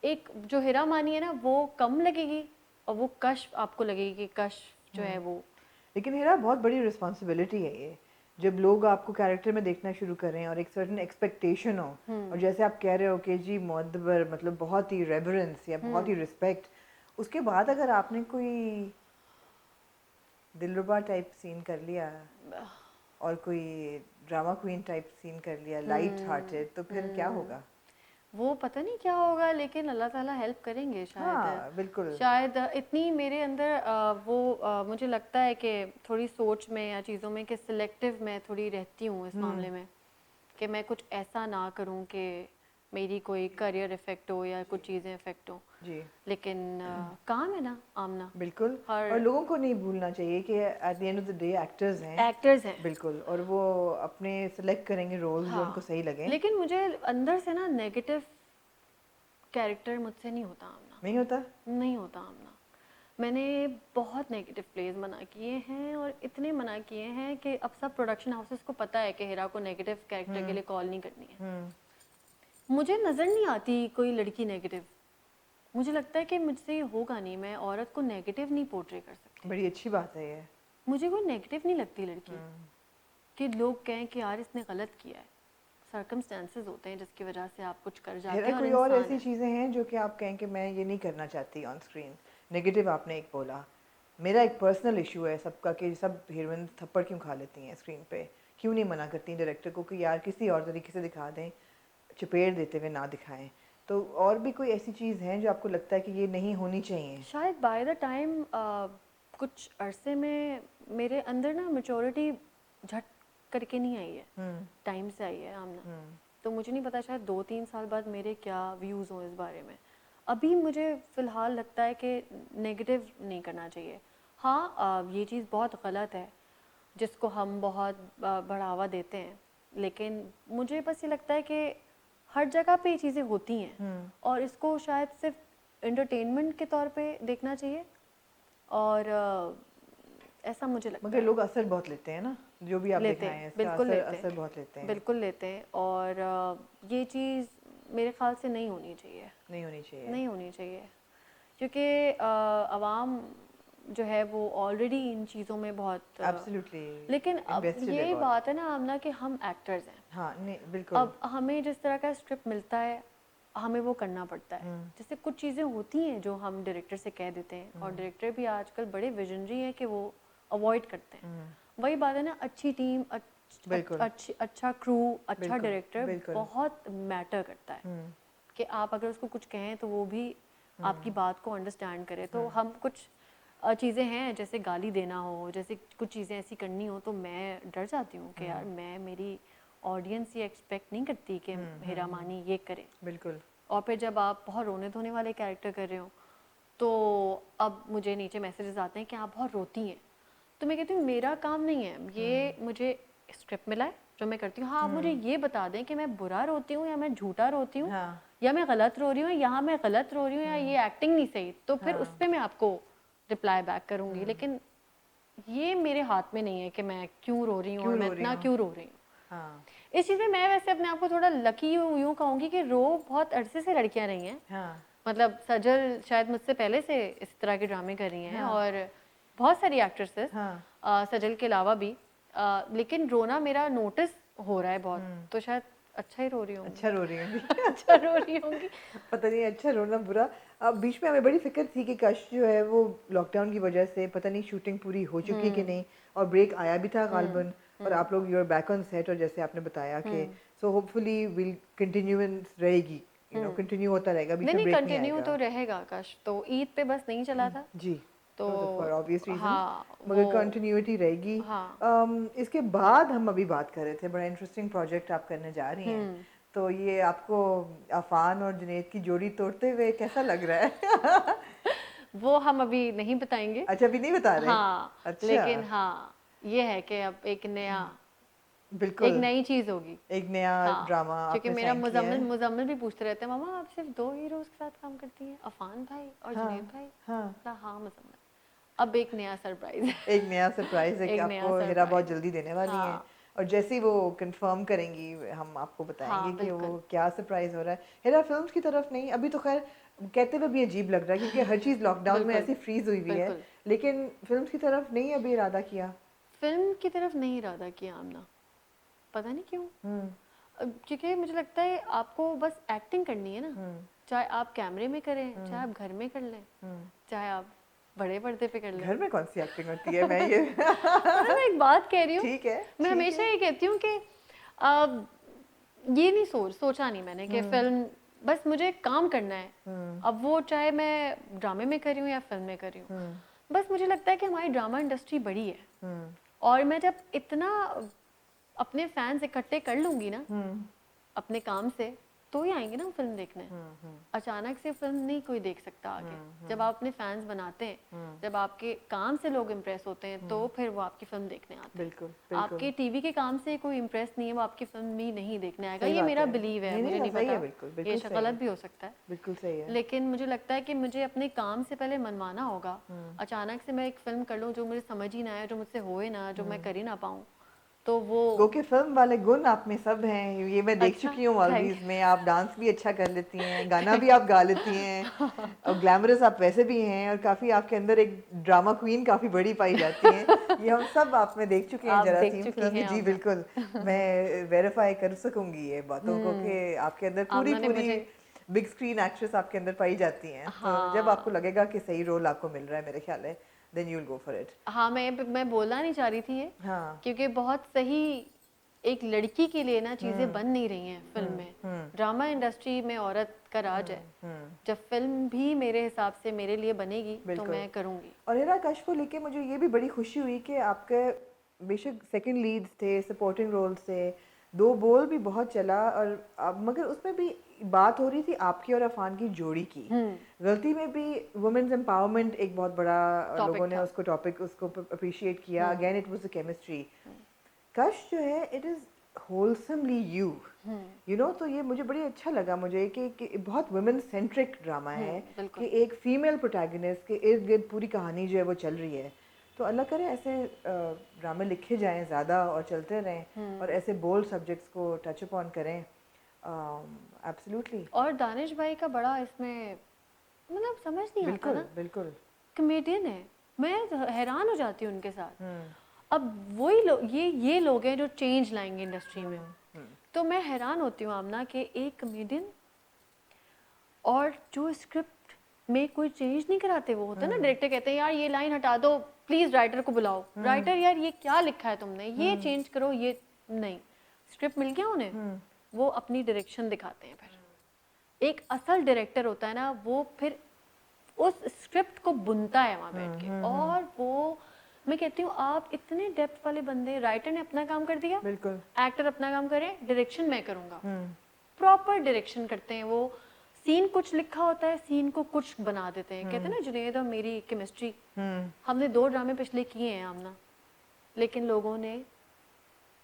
Speaker 1: एक जो हिरा मानी है ना वो कम लगेगी, और वो कश्फ आपको लगेगी कि कश्फ जो है वो।
Speaker 2: लेकिन हेरा बहुत बड़ी रिस्पॉन्सिबिलिटी है ये, जब लोग आपको कैरेक्टर में देखना शुरू करें और एक सर्टेन एक्सपेक्टेशन हो, और जैसे आप कह रहे हो कि जी मोतबर मतलब बहुत ही रेवरेंस या बहुत ही रिस्पेक्ट, उसके बाद अगर आपने कोई दिलरुबा टाइप सीन कर लिया और कोई ड्रामा क्वीन टाइप सीन कर लिया लाइट हार्टेड, तो फिर क्या होगा?
Speaker 1: वो पता नहीं क्या होगा, लेकिन अल्लाह ताला हेल्प करेंगे शायद।
Speaker 2: हाँ बिल्कुल।
Speaker 1: शायद इतनी मेरे अंदर मुझे लगता है कि थोड़ी सोच में या चीज़ों में कि सिलेक्टिव मैं थोड़ी रहती हूँ इस मामले में, कि मैं कुछ ऐसा ना करूँ कि मेरी कोई करियर इफेक्ट हो या कुछ चीज़ें इफेक्ट हो,
Speaker 2: जी
Speaker 1: लेकिन काम है ना आमना,
Speaker 2: बिल्कुल।
Speaker 1: हर
Speaker 2: और लोगों को नहीं भूलना चाहिए कि at the end of the day actors हैं।
Speaker 1: एक्टर्स हैं।
Speaker 2: बिल्कुल। और वो अपने सेलेक्ट करेंगे रोल्स जो उनको
Speaker 1: हाँ,
Speaker 2: सही लगें।
Speaker 1: लेकिन मुझे अंदर से ना नेगेटिव कैरेक्टर मुझसे नहीं होता आमना,
Speaker 2: नहीं होता।
Speaker 1: नहीं होता आमना। मैंने बहुत नेगेटिव प्लेस मना किए हैं और इतने मना किए हैं कि अब सब प्रोडक्शन हाउसेस को पता है कि हिरा को नेगेटिव कैरेक्टर के लिए कॉल नहीं करनी है। मुझे नज़र नहीं आती कोई लड़की नेगेटिव, मुझे लगता है कि मुझसे ये होगा नहीं, मैं औरत को नेगेटिव नहीं पोर्ट्रे कर सकती।
Speaker 2: बड़ी अच्छी बात है ये।
Speaker 1: मुझे कोई नेगेटिव नहीं लगती लड़की कि लोग कहें कि यार इसने गलत किया है। सर्कमस्टेंसेस होते हैं जिसकी वजह से आप कुछ कर जाते
Speaker 2: है
Speaker 1: हैं और
Speaker 2: कोई और
Speaker 1: इंसान
Speaker 2: ऐसी
Speaker 1: है।
Speaker 2: चीज़ें हैं जो कि आप कहें कि मैं ये नहीं करना चाहती ऑन स्क्रीन? नेगेटिव आपने एक बोला, मेरा एक पर्सनल इशू है सबका कि सब हीरोइन थप्पड़ क्यों खा लेती हैं स्क्रीन पे, क्यों नहीं मना करती डायरेक्टर को कि यार किसी और तरीके से दिखा दें, चपेट देते हुए ना दिखाएं। तो और भी कोई ऐसी चीज़ है जो आपको लगता है कि ये नहीं होनी चाहिए?
Speaker 1: शायद बाय द टाइम कुछ अरसे में मेरे अंदर ना मैच्योरिटी झट करके नहीं आई है, टाइम से आई है आमना। तो मुझे नहीं पता, शायद 2-3 साल बाद मेरे क्या व्यूज़ हों इस बारे में। अभी मुझे फ़िलहाल लगता है कि नेगेटिव नहीं करना चाहिए। हाँ, ये चीज़ बहुत गलत है जिसको हम बहुत बढ़ावा देते हैं, लेकिन मुझे बस ये लगता है कि हर जगह पे ये चीज़ें होती हैं और इसको शायद सिर्फ एंटरटेनमेंट के तौर पे देखना चाहिए। और ऐसा मुझे लगता
Speaker 2: मगर
Speaker 1: है।
Speaker 2: लोग असर बहुत लेते हैं ना, जो भी आप
Speaker 1: लेते
Speaker 2: दिखाएं
Speaker 1: हैं,
Speaker 2: इसका
Speaker 1: बिल्कुल
Speaker 2: असर
Speaker 1: लेते हैं,
Speaker 2: असर बहुत लेते हैं।
Speaker 1: बिल्कुल लेते हैं। और ये चीज़ मेरे ख्याल से नहीं होनी चाहिए,
Speaker 2: नहीं होनी चाहिए।
Speaker 1: नहीं होनी चाहिए, क्योंकि आवाम जो है वो ऑलरेडी इन चीज़ों में बहुत
Speaker 2: एब्सोल्युटली
Speaker 1: लेकिन अब
Speaker 2: इन्वेस्टेड है
Speaker 1: यही
Speaker 2: बहुत।
Speaker 1: बात है ना आमना कि हम एक्टर्स हैं।
Speaker 2: हाँ नहीं बिल्कुल।
Speaker 1: अब हमें जिस तरह का स्क्रिप्ट मिलता है हमें वो करना पड़ता है। जैसे कुछ चीज़ें होती हैं जो हम डायरेक्टर से कह देते हैं और डायरेक्टर भी आजकल बड़े विजनरी हैं कि वो अवॉइड करते हैं। वही बात है ना, अच्छी टीम,
Speaker 2: बिल्कुल
Speaker 1: अच्छा क्रू, अच्छा
Speaker 2: बिल्कुल
Speaker 1: डायरेक्टर
Speaker 2: बिल्कुल।
Speaker 1: बहुत मैटर करता है कि आप अगर उसको कुछ कहें तो वो भी आपकी बात को अंडरस्टैंड करे। तो हम कुछ चीज़ें हैं जैसे गाली देना हो, जैसे कुछ चीज़ें ऐसी करनी हो तो मैं डर जाती हूँ कि यार मेरी ऑडियंस ये एक्सपेक्ट नहीं करती कि हेरा मानी ये करे।
Speaker 2: बिल्कुल।
Speaker 1: और फिर जब आप बहुत रोने धोने वाले कैरेक्टर कर रहे हो तो अब मुझे नीचे मैसेजेस आते हैं कि आप बहुत रोती हैं। तो मैं कहती हूँ मेरा काम नहीं है ये, मुझे स्क्रिप्ट मिला है जो मैं करती हूँ। हाँ, आप मुझे ये बता दें कि मैं बुरा रोती हूँ या मैं झूठा रोती हूँ,
Speaker 2: हाँ
Speaker 1: या मैं गलत रो रही हूँ, यहाँ मैं गलत रो रही हूँ, या ये एक्टिंग नहीं सही, तो फिर उस पर मैं आपको रिप्लाई बैक करूँगी। लेकिन ये मेरे हाथ में नहीं है कि मैं क्यों रो रही हूँ और
Speaker 2: क्यों
Speaker 1: मैं
Speaker 2: रो रही
Speaker 1: इतना
Speaker 2: हूँ।
Speaker 1: क्यों रो रही हूँ।
Speaker 2: हाँ
Speaker 1: इस चीज़ में मैं वैसे अपने आप को थोड़ा लकी यूँ कहूँगी कि रो बहुत अरसे से लड़कियाँ रही हैं।
Speaker 2: हाँ
Speaker 1: मतलब सजल शायद मुझसे पहले से इस तरह के ड्रामे कर रही हैं,
Speaker 2: हाँ
Speaker 1: और बहुत सारी एक्ट्रेसेस
Speaker 2: हाँ
Speaker 1: सजल के अलावा भी। लेकिन रोना मेरा नोटिस हो रहा है बहुत, तो शायद अच्छा ही रो रही होंगी।
Speaker 2: अच्छा रो रही होंगी।
Speaker 1: अच्छा रो रही होंगी।
Speaker 2: पता नहीं अच्छा रोना बुरा। अब बीच में हमें बड़ी फिक्र थी कि कश जो है वो लॉकडाउन की वजह से पता नहीं शूटिंग पूरी हो चुकी कि नहीं, और ब्रेक आया भी था गालबन, और आप लोग you are back on set, और जैसे आपने बताया कि सो होपफुली विल कंटिन्यूएंस रहेगी, यू नो कंटिन्यू होता रहेगा, बीच
Speaker 1: नहीं
Speaker 2: में
Speaker 1: नहीं,
Speaker 2: ब्रेक नहीं
Speaker 1: कंटिन्यू
Speaker 2: आएगा।
Speaker 1: तो रहेगा कश, तो ईद पे बस नहीं चला था
Speaker 2: जी
Speaker 1: तो
Speaker 2: फॉर ऑब्वियस रीजंस,
Speaker 1: हाँ
Speaker 2: मगर
Speaker 1: वो
Speaker 2: कंटिन्यूटी रहेगी।
Speaker 1: हाँ।
Speaker 2: इसके बाद हम अभी बात कर रहे थे, बड़ा इंटरेस्टिंग प्रोजेक्ट आप करने जा रही हैं, तो ये आपको अफान और जुनैद की जोड़ी तोड़ते हुए कैसा लग रहा है?
Speaker 1: वो हम अभी नहीं बताएंगे।
Speaker 2: अच्छा अभी नहीं बता रहे?
Speaker 1: हाँ,
Speaker 2: अच्छा
Speaker 1: लेकिन हाँ ये है कि अब एक
Speaker 2: बिल्कुल
Speaker 1: नई चीज़ होगी।
Speaker 2: एक नया
Speaker 1: हाँ,
Speaker 2: ड्रामा
Speaker 1: क्योंकि
Speaker 2: आपने
Speaker 1: मेरा
Speaker 2: साइन किया
Speaker 1: मुजम्मिल
Speaker 2: है।
Speaker 1: मुजम्मिल भी पूछते रहते हैं, मामा आप सिर्फ 2 हीरोज़ के साथ काम करती हैं, अफान भाई और
Speaker 2: हाँ
Speaker 1: जुनैद भाई।
Speaker 2: हाँ
Speaker 1: हाँ मुजम्मिल, अब एक नया सरप्राइज है।
Speaker 2: एक नया सरप्राइज है कि
Speaker 1: एक नया
Speaker 2: आपको हिरा बहुत
Speaker 1: सरप्राइज है।
Speaker 2: जल्दी देने वाली हैं,
Speaker 1: हाँ
Speaker 2: और जैसे ही वो कंफर्म करेंगी हम आपको बताएंगे
Speaker 1: हाँ
Speaker 2: कि वो
Speaker 1: बिल्कुल
Speaker 2: क्या सरप्राइज हो रहा है। हिरा फिल्म्स की तरफ नहीं, अभी तो खैर कहते हुए भी अजीब लग रहा है क्योंकि हर चीज़ लॉकडाउन में
Speaker 1: बिल्कुल
Speaker 2: ऐसी फ्रीज हुई हुई है,
Speaker 1: बिल्कुल।
Speaker 2: लेकिन फिल्म्स की तरफ नहीं अभी इरादा किया।
Speaker 1: फिल्म की तरफ नहीं इरादा किया आमना, पता नहीं क्यों। क्योंकि मुझे लगता है आपको बस एक्टिंग करनी है ना, चाहे आप कैमरे में करें, चाहे आप घर में कर लें, चाहे आप बड़े पर्दे पे कर लें।
Speaker 2: घर में कौन सी एक्टिंग होती है, मैं ये
Speaker 1: मतलब मैं एक बात कह रही हूँ,
Speaker 2: ठीक है
Speaker 1: मैं
Speaker 2: ठीक
Speaker 1: हमेशा
Speaker 2: है।
Speaker 1: ये कहती हूँ कि अब ये नहीं सोचा नहीं मैंने कि फिल्म, बस मुझे काम करना है। अब वो चाहे मैं ड्रामे में कर रही हूँ या फिल्म में कर रही हूँ, बस मुझे लगता है कि हमारी ड्रामा इंडस्ट्री बड़ी है, और मैं जब इतना अपने फैंस इकट्ठे कर लूँगी ना अपने काम से, तो ही आएंगे ना फिल्म देखने। अचानक से फिल्म नहीं कोई देख सकता आगे। जब आप अपने फैंस बनाते हैं, जब आपके काम से लोग इम्प्रेस होते हैं, तो फिर वो आपकी फिल्म देखने आते हैं।
Speaker 2: बिल्कुल बिल्कुल।
Speaker 1: आपके टीवी के काम से कोई इम्प्रेस नहीं है, वो आपकी फिल्म भी नहीं देखने आएगा।
Speaker 2: सही
Speaker 1: ये
Speaker 2: बात
Speaker 1: मेरा
Speaker 2: है।
Speaker 1: बिलीव है,
Speaker 2: नहीं
Speaker 1: मुझे
Speaker 2: नहीं
Speaker 1: नहीं
Speaker 2: सही है,
Speaker 1: पता,
Speaker 2: बिल्कुल
Speaker 1: ये
Speaker 2: बिल्कुल सही
Speaker 1: गलत
Speaker 2: है,
Speaker 1: भी हो सकता है।
Speaker 2: बिल्कुल सही है।
Speaker 1: लेकिन मुझे लगता है कि मुझे अपने काम से पहले मनवाना होगा। अचानक से मैं एक फिल्म कर लूँ जो मुझे समझ ही ना आए, जो मुझसे होए ना, जो मैं कर ही ना पाऊँ, तो वो
Speaker 2: गो के फिल्म वाले गुण आप में सब हैं, ये मैं देख
Speaker 1: अच्छा,
Speaker 2: चुकी हूँ
Speaker 1: थैंक
Speaker 2: ऑलवेज में। आप डांस भी अच्छा कर लेती हैं, गाना भी आप गा लेती हैं, और ग्लैमरस आप वैसे भी हैं, और काफ़ी आपके अंदर एक ड्रामा क्वीन काफ़ी बड़ी पाई जाती हैं। ये हम सब आप में देख चुके हैं
Speaker 1: आप देख
Speaker 2: जरासीम
Speaker 1: चुकी
Speaker 2: फिल्म में।
Speaker 1: हैं
Speaker 2: जी
Speaker 1: आमना।
Speaker 2: बिल्कुल, मैं वेरीफाई कर सकूंगी ये बातों को कि आपके अंदर पूरी
Speaker 1: आमना ने
Speaker 2: पूरी
Speaker 1: मुझे,
Speaker 2: बिग स्क्रीन एक्ट्रेस आपके अंदर पाई जाती हैं। तो जब आपको
Speaker 1: हाँ
Speaker 2: लगेगा कि सही रोल आपको मिल रहा है, मेरे ख्याल है, then you will go for it.
Speaker 1: हाँ, मैं बोलना नहीं चाह रही थी ये,
Speaker 2: हाँ।
Speaker 1: क्योंकि बहुत सही एक लड़की के लिए ना चीज़ें बन नहीं रही हैं फिल्म में। ड्रामा इंडस्ट्री में औरत का राज है। जब फिल्म भी मेरे हिसाब से मेरे लिए बनेगी तो
Speaker 2: बिल्कुल।
Speaker 1: मैं करूँगी।
Speaker 2: और हिरा कश्फ को लेके मुझे ये भी बड़ी खुशी हुई कि आपके बेशक सेकंड लीड्स थे, सपोर्टिंग रोल्स थे, दो बोल भी बहुत चला, और मगर उसमें भी बात हो रही थी आपकी और अफान की जोड़ी की। गलती में भी वुमेन्स एम्पावरमेंट एक बहुत बड़ा
Speaker 1: टॉपिक
Speaker 2: लोगों ने
Speaker 1: था।
Speaker 2: उसको टॉपिक उसको अप्रिशिएट किया। Again it was the chemistry. कश जो है it is wholesomely you, you know. तो ये मुझे बड़ी अच्छा लगा मुझे कि बहुत वुमेन सेंट्रिक ड्रामा है,
Speaker 1: बिल्कुल।
Speaker 2: कि एक फीमेल प्रोटैगनिस्ट के इर्द गिर्द पूरी कहानी जो है वो चल रही है। तो अल्लाह करे ऐसे ड्रामे लिखे जाएं ज़्यादा और चलते रहें, और ऐसे बोल्ड सब्जेक्ट्स को टच अपॉन करें। एब्सोल्युटली।
Speaker 1: और दानिश भाई का बड़ा इसमें मतलब समझ नहीं आता
Speaker 2: बिल्कुल
Speaker 1: ना,
Speaker 2: बिल्कुल।
Speaker 1: कॉमेडियन है, मैं हैरान हो जाती हूँ उनके साथ। अब वही लोग, ये लोग हैं जो चेंज लाएंगे इंडस्ट्री में। तो मैं हैरान होती हूँ आमना कि एक कॉमेडियन, और जो स्क्रिप्ट में कोई चेंज नहीं कराते। वो होता है ना, डायरेक्टर कहते हैं यार ये लाइन हटा दो, प्लीज राइटर को बुलाओ, राइटर यार ये क्या लिखा है तुमने, ये चेंज करो, ये नहीं। स्क्रिप्ट मिल गया उन्हें, वो अपनी डायरेक्शन दिखाते हैं। फिर एक असल डायरेक्टर होता है ना, वो फिर उस स्क्रिप्ट को बुनता है वहाँ बैठ के। और वो, मैं कहती हूँ आप इतने डेप्थ वाले बंदे, राइटर ने अपना काम कर दिया,
Speaker 2: बिल्कुल।
Speaker 1: एक्टर अपना काम करे, डायरेक्शन मैं करूँगा। प्रॉपर डायरेक्शन करते हैं वो। सीन कुछ लिखा होता है, सीन को कुछ बना देते हैं। कहते हैं ना जुनैद और मेरी केमिस्ट्री, हमने 2 ड्रामे पिछले किए हैं आमना, लेकिन लोगों ने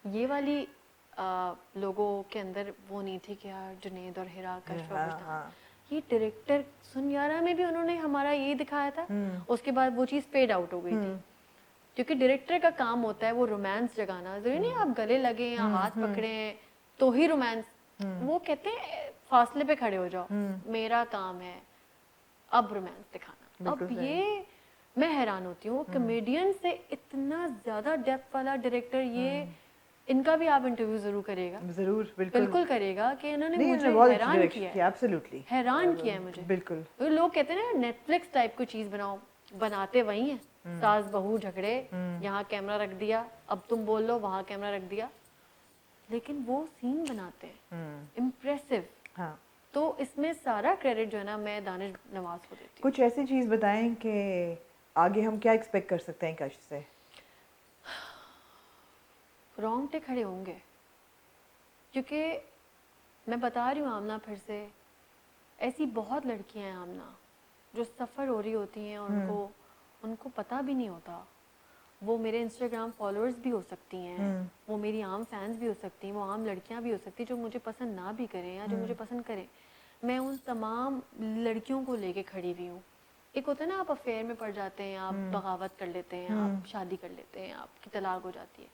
Speaker 1: ये वाली लोगों के अंदर वो नहीं थी कि यार जुनैद और हिरा का ये डायरेक्टर सुन यारा में भी उन्होंने हमारा ये दिखाया था। उसके बाद वो चीज़ फेड आउट हो गई थी, क्योंकि डायरेक्टर का काम होता है वो रोमांस जगाना। जरूरी नहीं आप गले लगे या हाथ पकड़े तो ही रोमांस। वो कहते हैं फासले पे खड़े हो जाओ, मेरा काम है अब रोमांस दिखाना। अब ये मैं हैरान होती हूँ, कॉमेडियन से इतना ज्यादा डेप्थ वाला डायरेक्टर, ये इनका भी आप इंटरव्यू जरूर करेगा।
Speaker 2: जरूर, बिल्कुल
Speaker 1: बिल्कुल करेगा कि इन्होंने
Speaker 2: नहीं,
Speaker 1: मुझे
Speaker 2: बहुत
Speaker 1: हैरान किया है।
Speaker 2: एब्सोल्युटली
Speaker 1: हैरान किया है मुझे।
Speaker 2: बिल्कुल।
Speaker 1: तो लोग कहते हैं ना नेटफ्लिक्स टाइप की चीज बनाओ, बनाते वही हैं, सास बहू झगड़े, यहाँ कैमरा रख दिया, अब तुम बोल लो, वहाँ कैमरा रख दिया, लेकिन वो सीन बनाते हैं इम्प्रेसिव।
Speaker 2: हाँ।
Speaker 1: तो इसमें सारा क्रेडिट जो है ना मैं दानिश नवाज को देती हूँ।
Speaker 2: कुछ ऐसी चीज़ बताएं कि आगे हम क्या एक्सपेक्ट कर सकते हैं कश से?
Speaker 1: रोंगटे खड़े होंगे, क्योंकि मैं बता रही हूँ आमना, फिर से ऐसी बहुत लड़कियां हैं आमना जो सफ़र हो रही होती हैं और उनको पता भी नहीं होता। वो मेरे इंस्टाग्राम फॉलोअर्स भी हो सकती हैं, वो मेरी आम फैंस भी हो सकती हैं, वो आम लड़कियां भी हो सकती हैं जो मुझे पसंद ना भी करें या जो मुझे पसंद करें। मैं उन तमाम लड़कियों को लेके खड़ी हुई हूँ। एक होता है ना, आप अफेयर में पड़ जाते हैं, आप बगावत कर लेते हैं, आप शादी कर लेते हैं, आपकी तलाक हो जाती है,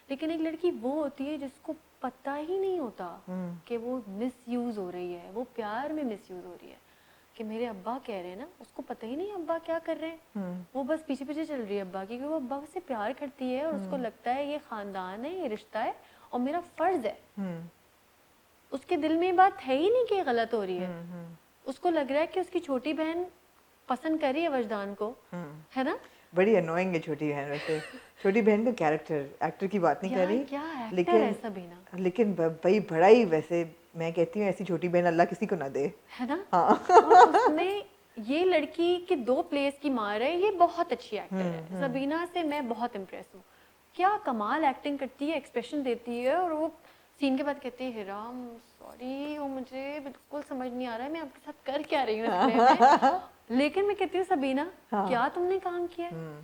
Speaker 1: लेकिन एक लड़की वो होती है जिसको पता ही नहीं होता कि वो मिसयूज़ हो रही है, वो प्यार में मिसयूज़ हो रही है। कि मेरे अब्बा कह रहे हैं ना, उसको पता ही नहीं अब्बा क्या कर रहे हैं, वो बस पीछे पीछे चल रही है अब्बा की, क्योंकि वो अब्बा से प्यार करती है और उसको लगता है ये ख़ानदान है, ये रिश्ता है और मेरा फ़र्ज़ है। उसके दिल में ये बात है ही नहीं कि गलत हो रही है। उसको लग रहा है कि उसकी छोटी बहन पसंद कर रही है वजदान को, है ना।
Speaker 2: बड़ी अनोइंग है छोटी बहन। वैसे छोटी बहन का कैरेक्टर, एक्टर की बात नहीं कर रही,
Speaker 1: क्या एक्टर
Speaker 2: लेकिन
Speaker 1: है सबीना,
Speaker 2: लेकिन भाई बड़ा ही, वैसे मैं कहती हूँ ऐसी छोटी बहन अल्लाह किसी को ना दे,
Speaker 1: है ना।
Speaker 2: हाँ।
Speaker 1: और उसने ये लड़की के 2 प्लेस की मार है, ये बहुत अच्छी एक्टर है। सबीना से मैं बहुत इम्प्रेस हूँ, क्या कमाल एक्टिंग करती है, एक्सप्रेशन देती है, और वो सीन के बाद कहती है हिराम सॉरी वो मुझे बिल्कुल समझ नहीं आ रहा है मैं आपके साथ कर क्या रही हूँ इस play में। लेकिन मैं कहती हूँ सबीना
Speaker 2: हाँ।
Speaker 1: क्या तुमने काम किया है?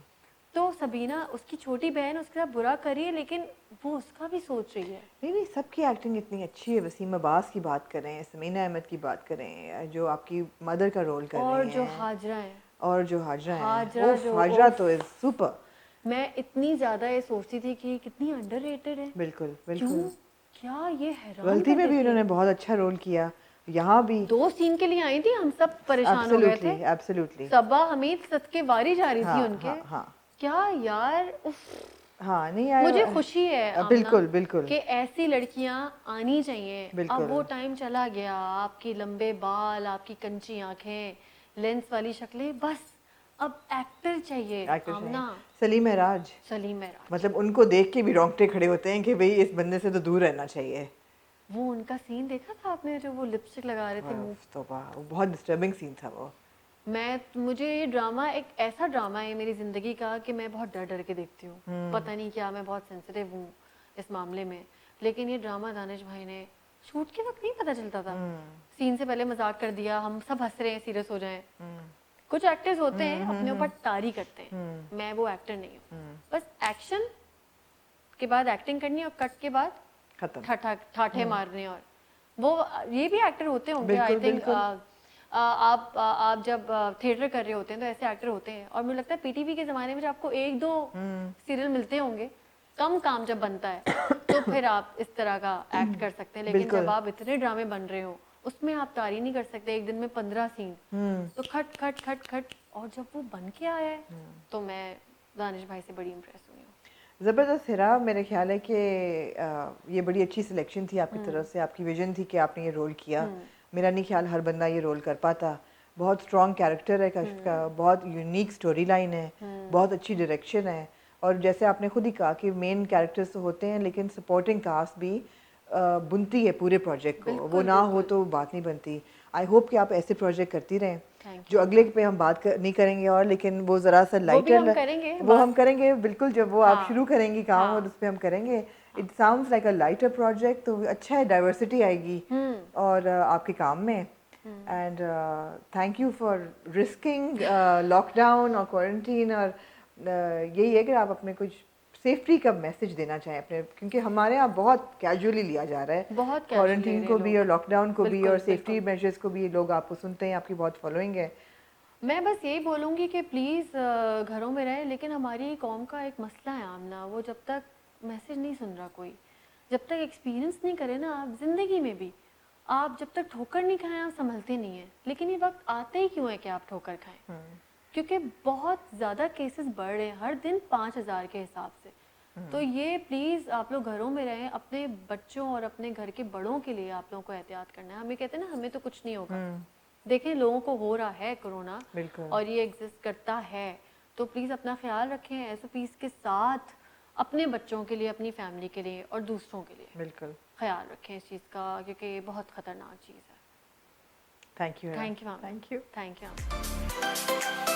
Speaker 1: तो सबीना उसकी छोटी बहन उसके साथ बुरा करी है लेकिन वो उसका भी सोच रही है।
Speaker 2: नहीं नहीं, सबकी एक्टिंग इतनी अच्छी है। वसीम अब्बास की बात करें, समीना अहमद की बात करें, जो आपकी मदर का रोल कर
Speaker 1: और
Speaker 2: रही
Speaker 1: जो
Speaker 2: हैं,
Speaker 1: हाजरा है,
Speaker 2: और जो हाजरा हैं,
Speaker 1: हाजरा
Speaker 2: उफ
Speaker 1: जो
Speaker 2: हाजरा
Speaker 1: उफ,
Speaker 2: तो इज सुपर।
Speaker 1: मैं इतनी ज्यादा ये सोचती थी कि कितनी अंडररेटेड है।
Speaker 2: बिल्कुल
Speaker 1: क्यों?
Speaker 2: बिल्कुल।
Speaker 1: क्या ये हैरान
Speaker 2: गलती
Speaker 1: कर
Speaker 2: में भी
Speaker 1: देती है।
Speaker 2: उन्होंने बहुत अच्छा रोल किया, यहाँ भी।
Speaker 1: 2 सीन के लिए आई थी हम सब परेशान हो गए
Speaker 2: एब्सोल्युटली
Speaker 1: थे।
Speaker 2: एब्सोल्युटली।
Speaker 1: सबा हमीद सच के वारी जा रही थी
Speaker 2: हाँ
Speaker 1: उनके।
Speaker 2: हाँ हाँ
Speaker 1: क्या यार उफ।
Speaker 2: हाँ, नहीं
Speaker 1: मुझे खुशी है आमना
Speaker 2: बिल्कुल बिल्कुल
Speaker 1: कि ऐसी लड़कियां आनी चाहिए। अब वो
Speaker 2: बिल्कुल।
Speaker 1: टाइम चला गया, आपके लंबे बाल, आपकी कंची आंखें, लेंस वाली शक्लें, बस अब एक्टर चाहिए
Speaker 2: एक्टर चाहिए।
Speaker 1: आमना।
Speaker 2: सलीम महराज,
Speaker 1: सलीम महराज,
Speaker 2: मतलब उनको देख के भी रोंगटे खड़े होते हैं कि भाई इस बंदे से तो दूर रहना चाहिए।
Speaker 1: वो उनका सीन देखा था आपने जो वो लिपस्टिक लगा रहे थे मुंह।
Speaker 2: तौबा, वो बहुत डिस्टर्बिंग सीन था वो।
Speaker 1: मुझे ये ड्रामा एक ऐसा ड्रामा है मेरी ज़िंदगी का कि मैं बहुत डर डर के देखती हूँ। पता नहीं क्या मैं बहुत सेंसिटिव हूँ इस मामले में, लेकिन ये ड्रामा दानिश भाई ने शूट के वक्त नहीं पता चलता था। सीन से पहले मजाक कर दिया, हम सब हंस रहे हैं सीरियस हो जाएं। कुछ एक्टर्स होते हैं अपने ऊपर तारी करते हैं, मैं वो एक्टर नहीं हूँ। बस एक्शन के बाद एक्टिंग करनी और कट के बाद
Speaker 2: खत्म।
Speaker 1: ठाठे मारने। और वो ये भी एक्टर होते होंगे आई
Speaker 2: बिल्कुल
Speaker 1: थिंक।
Speaker 2: बिल्कुल।
Speaker 1: आप जब थिएटर कर रहे होते हैं तो ऐसे एक्टर होते हैं, और मुझे लगता है पीटीवी के ज़माने में जब आपको 1-2 सीरियल मिलते होंगे, कम काम जब बनता है तो फिर आप इस तरह का एक्ट कर सकते हैं। लेकिन
Speaker 2: बिल्कुल।
Speaker 1: जब आप इतने ड्रामे बन रहे हो उसमें आप तारी नहीं कर सकते, एक दिन में 15 सीन, तो खट खट खट खट। और जब वो बन के आया है तो मैं दानिश भाई से बड़ी इम्प्रेस हुई हूँ।
Speaker 2: ज़बरदस्त। हिरा, मेरे ख्याल है कि ये बड़ी अच्छी सिलेक्शन थी आपकी तरफ से, आपकी विजन थी कि आपने ये रोल किया। मेरा नहीं ख्याल हर बंदा ये रोल कर पाता। बहुत स्ट्रॉन्ग कैरेक्टर है कश्फ का, बहुत यूनिक स्टोरी लाइन है, बहुत अच्छी डायरेक्शन है। और जैसे आपने खुद ही कहा कि मेन कैरेक्टर्स तो होते हैं लेकिन सपोर्टिंग कास्ट भी बुनती है पूरे प्रोजेक्ट को। वो ना हो तो बात नहीं बनती। आई होप कि आप ऐसे प्रोजेक्ट करती रहें। जो अगले पे हम बात नहीं करेंगे, और लेकिन वो ज़रा सा लाइटर वो हम करेंगे बिल्कुल जब वो आप शुरू करेंगी काम और उस पर हम करेंगे। It sounds like a lighter project, तो अच्छा है, डाइवर्सिटी आएगी और आपके काम में। And thank you for risking lockdown और क्वारंटीन। और यही है कि आप अपने कुछ सेफ्टी का मैसेज देना चाहें अपने, क्योंकि हमारे यहाँ बहुत कैजुअली लिया जा रहा है, बहुत क्वारंटीन को भी और लॉकडाउन को भी और सेफ्टी मेजर्स को भी। लोग आपको सुनते हैं, आपकी बहुत फॉलोइंग है।
Speaker 1: मैं बस यही बोलूँगी कि प्लीज़ घरों में रहें, लेकिन हमारी कौम का एक मसला है आमना, वो जब तक मैसेज नहीं सुन रहा कोई, जब तक एक्सपीरियंस नहीं करे ना आप ज़िंदगी में भी, आप जब तक ठोकर नहीं खाएं आप संभलते नहीं हैं। लेकिन ये वक्त आते ही क्यों है कि आप ठोकर खाएं? क्योंकि बहुत ज़्यादा केसेस बढ़ रहे हैं हर दिन 5000 के हिसाब से। तो ये प्लीज़ आप लोग घरों में रहें, अपने बच्चों और अपने घर के बड़ों के लिए आप लोगों को एहतियात करना है। हमें कहते हैं ना हमें तो कुछ नहीं होगा, देखें लोगों को हो रहा है कोरोना और ये एग्जिस्ट करता है, तो प्लीज़ अपना ख्याल रखें एसओपीज़ के साथ, अपने बच्चों के लिए, अपनी फैमिली के लिए और दूसरों के लिए
Speaker 2: बिल्कुल
Speaker 1: ख्याल रखें इस चीज़ का, क्योंकि ये बहुत ख़तरनाक चीज़ है।
Speaker 2: Thank you
Speaker 1: thank you
Speaker 2: thank you
Speaker 1: thank you.